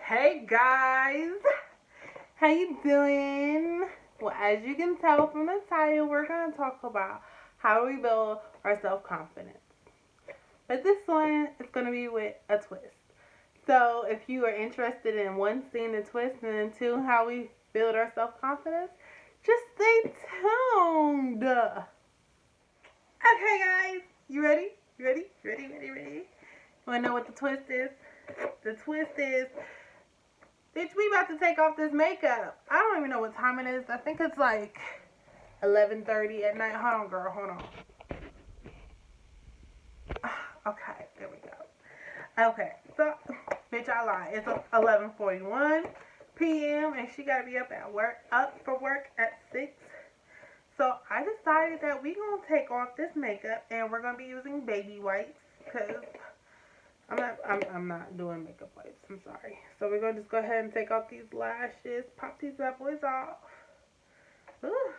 Hey guys, how you doing? Well, as you can tell from the title, we're going to talk about how we build our self-confidence. But this one is going to be with a twist. So if you are interested in one, seeing the twist, and then two, how we build our self-confidence, just stay tuned. Okay guys, you ready? Ready? Want to know what the twist is? The twist is, bitch, we about to take off this makeup. I don't even know what time it is. I think it's like 11:30 at night. Hold on, girl. Hold on. Okay, there we go. Okay, so, bitch, I lied. It's 11:41 p.m. and she gotta be up for work at 6. So I decided that we gonna take off this makeup and we're gonna be using baby wipes because I'm not doing makeup wipes. I'm sorry. So we're gonna just go ahead and take off these lashes, pop these bad boys off. Ooh.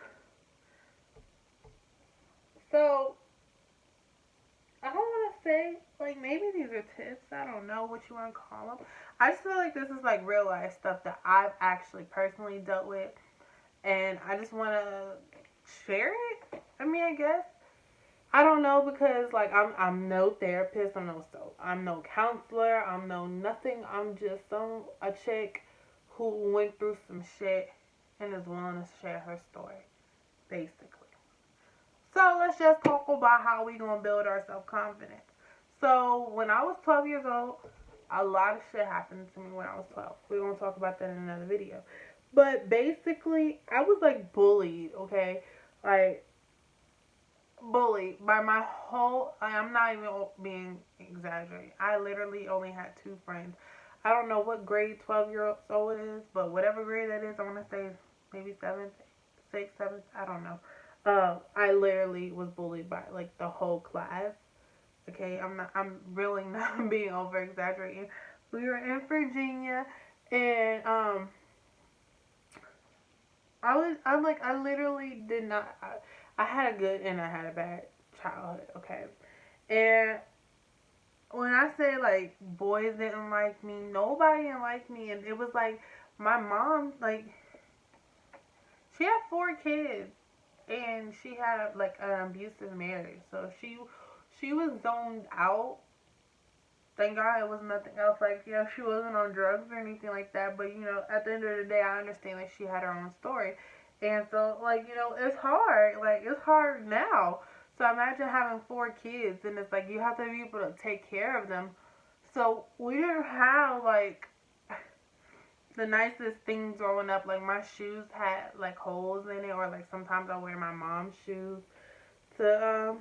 So I don't want to say like maybe these are tips. I don't know what you want to call them. I just feel like this is like real life stuff that I've actually personally dealt with, and I just want to share it. I mean, I guess. I don't know because like I'm no therapist, I'm no counselor, I'm no nothing. I'm just a chick who went through some shit and is willing to share her story, basically. So let's just talk about how we gonna build our self confidence. So when I was 12 years old, a lot of shit happened to me when I was 12. We're gonna talk about that in another video. But basically, I was like bullied, okay? Like bullied by my whole, I'm not even being exaggerating. I literally only had 2 friends. I don't know what grade 12-year old is, but whatever grade that is, I want to say maybe 7th, 6th, 7th, I don't know. I literally was bullied by like the whole class. Okay, I'm really not being over exaggerating. We were in Virginia, and I literally did not. I had a good and I had a bad childhood. Okay, and when I say like boys didn't like me, nobody didn't like me, and it was like my mom, like she had 4 kids, and she had like an abusive marriage, so she was zoned out. Thank God it was nothing else. Like, she wasn't on drugs or anything like that. But, at the end of the day, I understand that she had her own story. And so, like, it's hard. Like, it's hard now. So imagine having 4 kids. And it's like, you have to be able to take care of them. So we didn't have, like, the nicest things growing up. Like, my shoes had, like, holes in it. Or, like, sometimes I wear my mom's shoes to,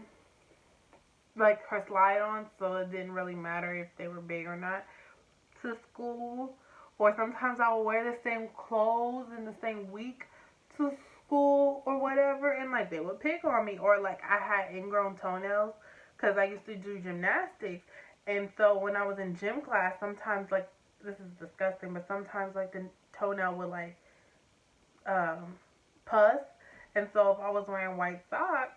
like her slide on, so it didn't really matter if they were big or not, to school. Or sometimes I would wear the same clothes in the same week to school or whatever, and like they would pick on me. Or like I had ingrown toenails because I used to do gymnastics, and so when I was in gym class, sometimes like, this is disgusting, but sometimes like the toenail would like um, pus, and so if I was wearing white socks,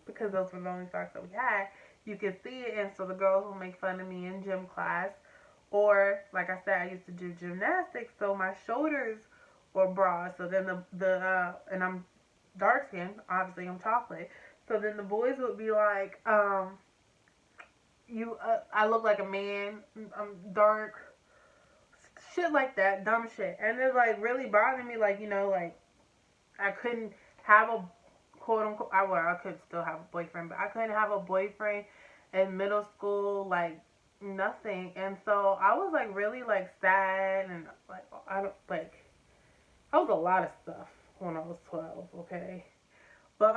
because those were the only socks that we had, you could see it, and so the girls would make fun of me in gym class. Or, like I said, I used to do gymnastics, so my shoulders were broad. So then and I'm dark skinned, obviously I'm chocolate. So then the boys would be like, I look like a man, I'm dark, shit like that, dumb shit. And it like really bothered me, like, like I couldn't have a quote unquote, I could still have a boyfriend, but I couldn't have a boyfriend in middle school, like nothing. And so I was like really like sad, and like I was a lot of stuff when I was 12, okay? But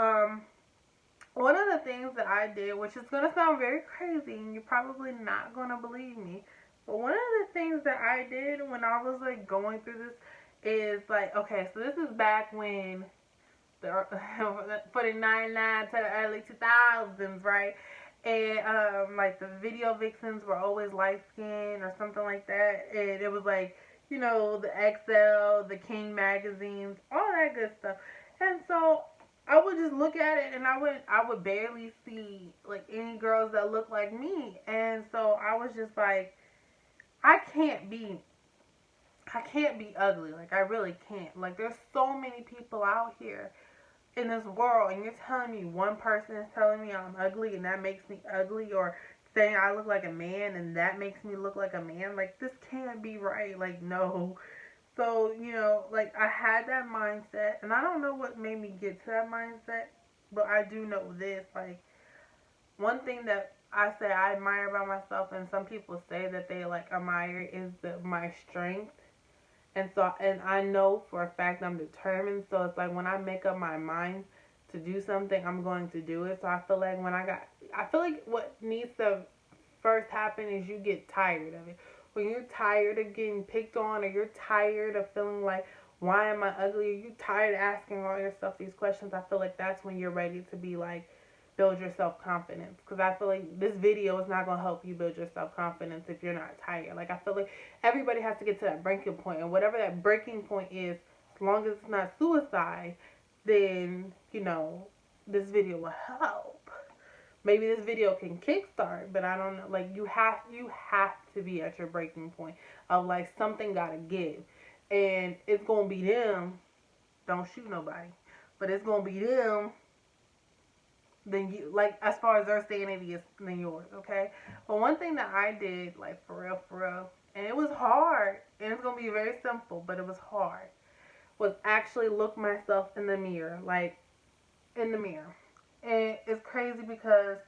one of the things that I did, which is gonna sound very crazy and you're probably not gonna believe me, but one of the things that I did when I was like going through this is like, okay, so this is back when putting 99 to the early 2000s, right? And like the video vixens were always light skinned or something like that, and it was like, the XL, the King magazines, all that good stuff. And so I would just look at it, and I would barely see like any girls that looked like me, and so I was just like, I can't be I can't be ugly. Like, I really can't. Like, there's so many people out here in this world, and you're telling me one person is telling me I'm ugly and that makes me ugly, or saying I look like a man and that makes me look like a man. Like, this can't be right. Like, no. So, like, I had that mindset, and I don't know what made me get to that mindset, but I do know this. Like, one thing that I say I admire about myself, and some people say that they, like, admire, is my strength. And I know for a fact I'm determined. So it's like when I make up my mind to do something, I'm going to do it. So I feel like I feel like what needs to first happen is you get tired of it. When you're tired of getting picked on, or you're tired of feeling like, why am I ugly? Or you tired of asking all yourself these questions, I feel like that's when you're ready to be like, build your self confidence. Because I feel like this video is not going to help you build your self confidence if you're not tired. Like, I feel like everybody has to get to that breaking point, and whatever that breaking point is, as long as it's not suicide, then this video will help. Maybe this video can kickstart, but I don't know. Like, you have to be at your breaking point of like, something gotta give, and it's gonna be them. Don't shoot nobody, but it's gonna be them than you, like, as far as their sanity is than yours, okay? But one thing that I did, like, for real, and it was hard, and it's gonna be very simple, but it was hard, was actually look myself in the mirror, like, in the mirror. And it's crazy because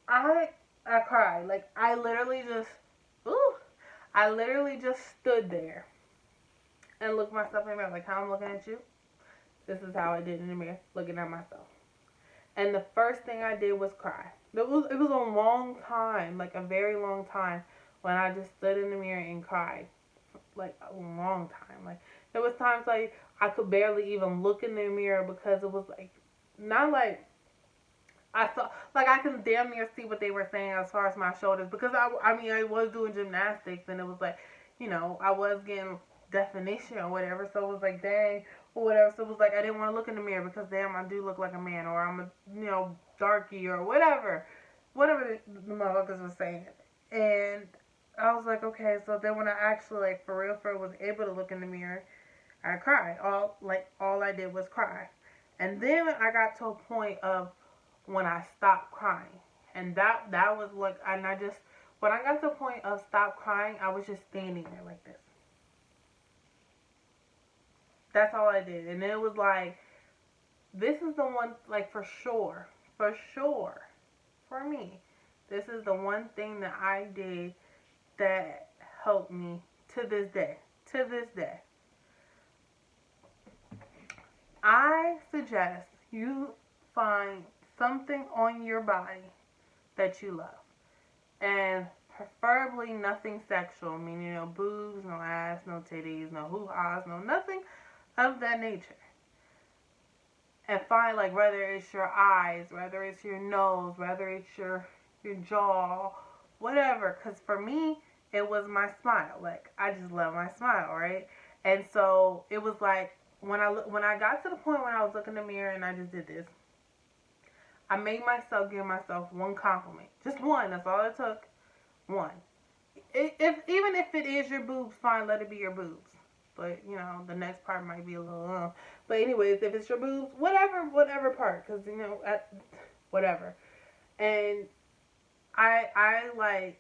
I I cried. Like, ooh, I literally just stood there and looked myself in the mirror, like how I'm looking at you. This is how I did in the mirror, looking at myself. And the first thing I did was cry. It was a long time, like a very long time, when I just stood in the mirror and cried, like a long time. Like, there was times like I could barely even look in the mirror because it was like, not like I saw, like, I can damn near see what they were saying as far as my shoulders, because I mean, I was doing gymnastics, and it was like, I was getting definition or whatever, so it was like, dang, or whatever. So it was like, I didn't want to look in the mirror because, damn, I do look like a man, or I'm a, darky, or whatever the motherfuckers were saying. And I was like, okay. So then when I actually, like, for real was able to look in the mirror, I cried. All I did was cry. And then I got to a point of when I stopped crying. And that was like, and I just, when I got to the point of stop crying, I was just standing there like this. That's all I did. And it was like, this is the one, like, for sure, for me, this is the one thing that I did that helped me to this day. To this day. I suggest you find something on your body that you love. And preferably nothing sexual, meaning no boobs, no ass, no titties, no hoo-ha's, no nothing of that nature. And find, like, whether it's your eyes, whether it's your nose, whether it's your jaw, whatever. Because for me, it was my smile. Like, I just love my smile, right? And so it was like, when I got to the point when I was looking in the mirror and I just did this, I made myself give myself one compliment. Just one. That's all it took. One. Even if it is your boobs, fine, let it be your boobs. But, the next part might be a little, But anyways, if it's your boobs, whatever part. Because, whatever. And I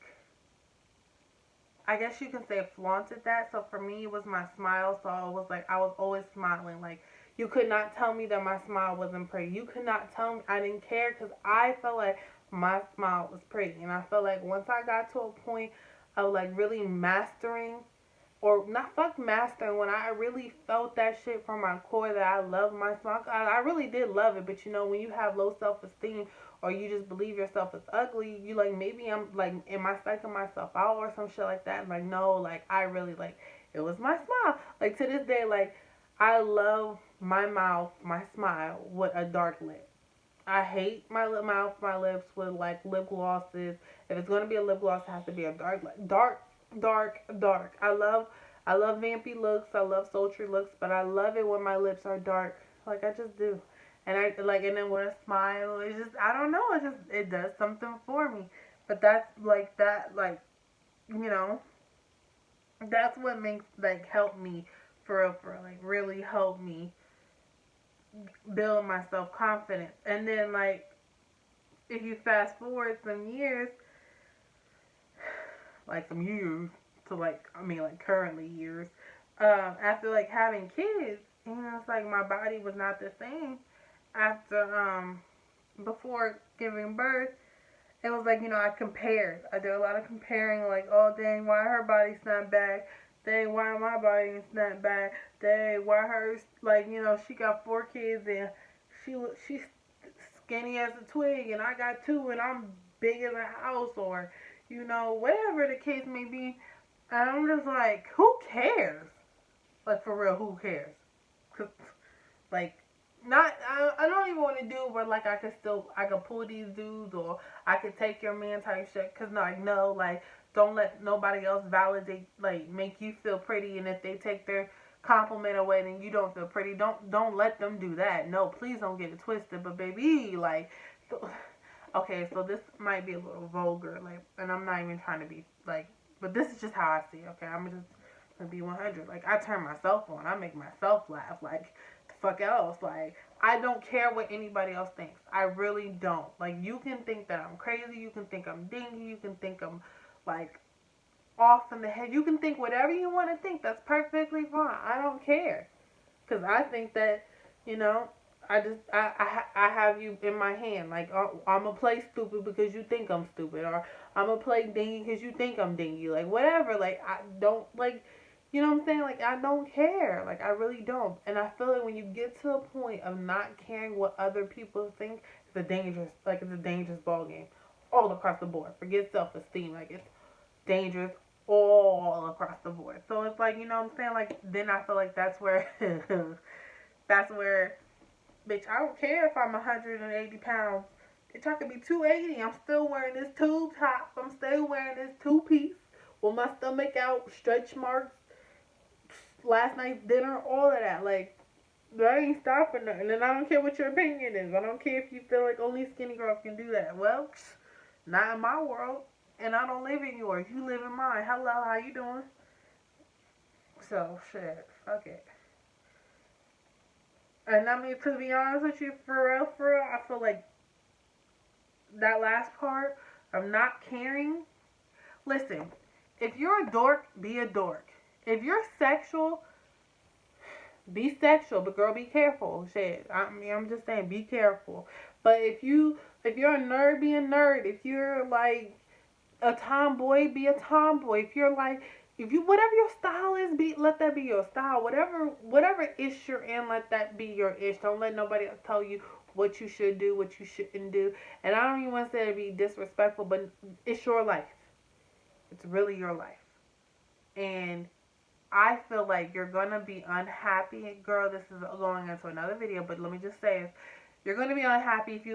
guess you can say flaunted that. So for me, it was my smile. So it was like, I was always smiling. Like, you could not tell me that my smile wasn't pretty. You could not tell me I didn't care, because I felt like my smile was pretty. And I felt like once I got to a point of, like, really mastering, or not fuck mastering, when I really felt that shit from my core that I love my smile. I really did love it. But, when you have low self-esteem, or you just believe yourself is ugly, you like, maybe I'm like, am I psyching myself out or some shit like that? And like, no, like, I really, like, it was my smile. Like, to this day, like, I love my mouth, my smile with a dark lip. I hate my mouth, my lips with, like, lip glosses. If it's gonna be a lip gloss, it has to be a dark. I love vampy looks. I love sultry looks, but I love it when my lips are dark. Like, I just do. And I like, and then with a smile, it's just, I don't know, it does something for me. But that's like that, like, you know, That's what makes, like, help me for real, like, really help me build my self confidence. And then, like, if you fast forward some years, like some years to, like, I mean, like, currently years, after, like, having kids, you know, it's like my body was not the same after before giving birth. It was like, you know, I compared. I did a lot of comparing, like, oh, dang, why her body's not back? Dang, why my body is not back? Dang, why hers, like, you know, she got 4 kids and she's skinny as a twig and I got 2 and I'm big as a house, or, you know, whatever the case may be. And I'm just like, who cares? Like, for real, who cares? 'Cause, like, not I don't even want to do where, like, I could pull these dudes, or I could take your man type shit. Cause no, like, no, like, don't let nobody else validate, like, make you feel pretty. And if they take their compliment away, then you don't feel pretty. Don't let them do that. No, please don't get it twisted. But baby, like, okay, so this might be a little vulgar, like, and I'm not even trying to be like, but this is just how I see it. Okay, I'm just gonna be 100. Like, I turn myself on. I make myself laugh. Like, the fuck else? Like, I don't care what anybody else thinks. I really don't. Like, you can think that I'm crazy. You can think I'm dingy. You can think I'm, like, off in the head. You can think whatever you want to think. That's perfectly fine. I don't care. Because I think that, you know, I have you in my hand. Like, I'm going to play stupid because you think I'm stupid. Or I'm going to play dingy because you think I'm dingy. Like, whatever. Like, I don't, like, you know what I'm saying? Like, I don't care. Like, I really don't. And I feel like when you get to a point of not caring what other people think, it's a dangerous ball game all across the board. Forget self-esteem. Like, it's dangerous all across the board. So it's like, you know what I'm saying? Like, then I feel like that's where, that's where, bitch, I don't care if I'm 180 pounds. Bitch, I could be 280. I'm still wearing this tube top. I'm still wearing this 2-piece with my stomach out, stretch marks, last night's dinner, all of that. Like, that ain't stopping nothing. And I don't care what your opinion is. I don't care if you feel like only skinny girls can do that. Well, not in my world. And I don't live in yours. You live in mine. Hello, how you doing? So, shit. Fuck it. And I mean, to be honest with you, for real, I feel like that last part of not caring. Listen, if you're a dork, be a dork. If you're sexual, be sexual, but girl, be careful. Shit, I mean, I'm just saying, be careful. But if you're a nerd, be a nerd. If you're like a tomboy, be a tomboy. If you're like, if you whatever your style is, be let that be your style. Whatever ish you're in, let that be your ish. Don't let nobody else tell you what you should do, what you shouldn't do. And I don't even want to say to be disrespectful, but it's your life. It's really your life. And I feel like you're gonna be unhappy, girl. This is going into another video, but let me just say, you're gonna be unhappy if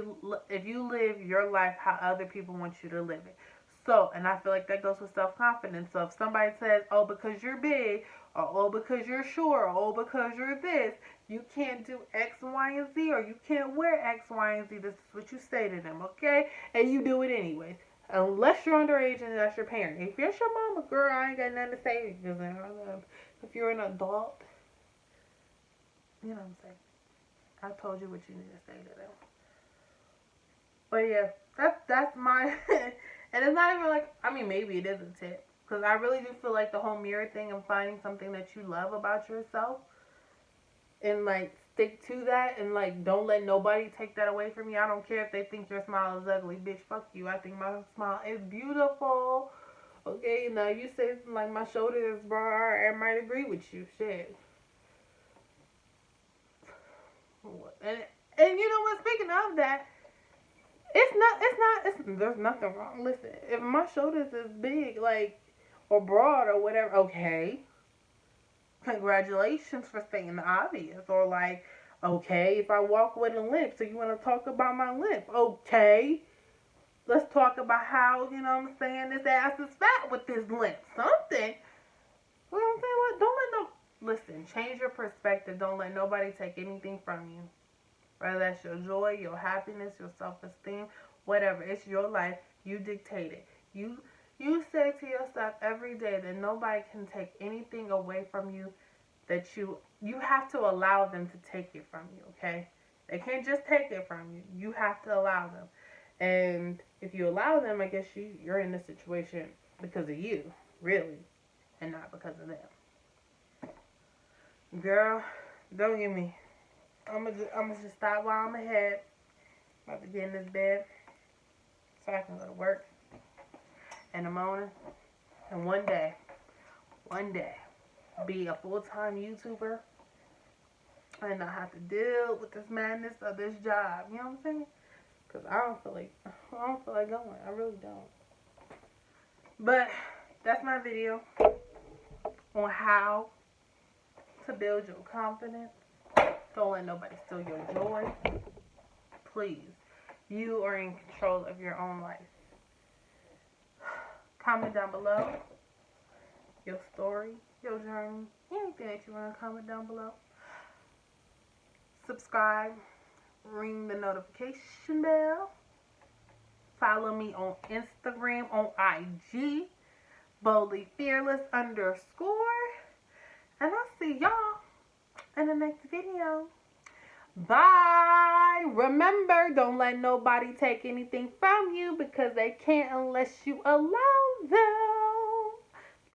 you live your life how other people want you to live it. So, and I feel like that goes with self confidence. So if somebody says, "Oh, because you're big," or "Oh, because you're short," or "Oh, because you're this," you can't do X, Y, and Z, or you can't wear X, Y, and Z. This is what you say to them, okay? And you do it anyways. Unless you're underage and that's your parent. If you're your mama, girl, I ain't got nothing to say. Because if you're an adult, you know what I'm saying. I told you what you need to say to them. But yeah, that's my. And it's not even like, I mean, maybe it is a tip. Because I really do feel like the whole mirror thing and finding something that you love about yourself and, like, stick to that and, like, don't let nobody take that away from you. I don't care if they think your smile is ugly. Bitch, fuck you. I think my smile is beautiful. Okay, now you say something like my shoulder is broad, I might agree with you. Shit. And, and you know what? Speaking of that, there's nothing wrong. Listen, if my shoulders is big, like, or broad or whatever, okay. Congratulations for saying the obvious. Or, like, okay, if I walk with a limp, so you want to talk about my limp, okay. Let's talk about how, you know what I'm saying, this ass is fat with this limp. Something. You know what I'm saying? What? Don't let no. Listen, change your perspective. Don't let nobody take anything from you. Whether that's your joy, your happiness, your self-esteem, whatever. It's your life. You dictate it. You say to yourself every day that nobody can take anything away from you, that you have to allow them to take it from you, okay? They can't just take it from you. You have to allow them. And if you allow them, I guess you're in this situation because of you, really, and not because of them. Girl, don't get me. I'm gonna just stop while I'm ahead. About to get in this bed so I can go to work in the morning. And one day, be a full-time YouTuber and not have to deal with this madness of this job. You know what I'm saying? Cause I don't feel like going. I really don't. But that's my video on how to build your confidence. Don't let nobody steal your joy. Please. You are in control of your own life. Comment down below your story, your journey, anything that you want to comment down below. Subscribe, ring the notification bell. Follow me on Instagram, on IG, boldly fearless _. And I'll see y'all in the next video. Bye. Remember, don't let nobody take anything from you because they can't unless you allow them.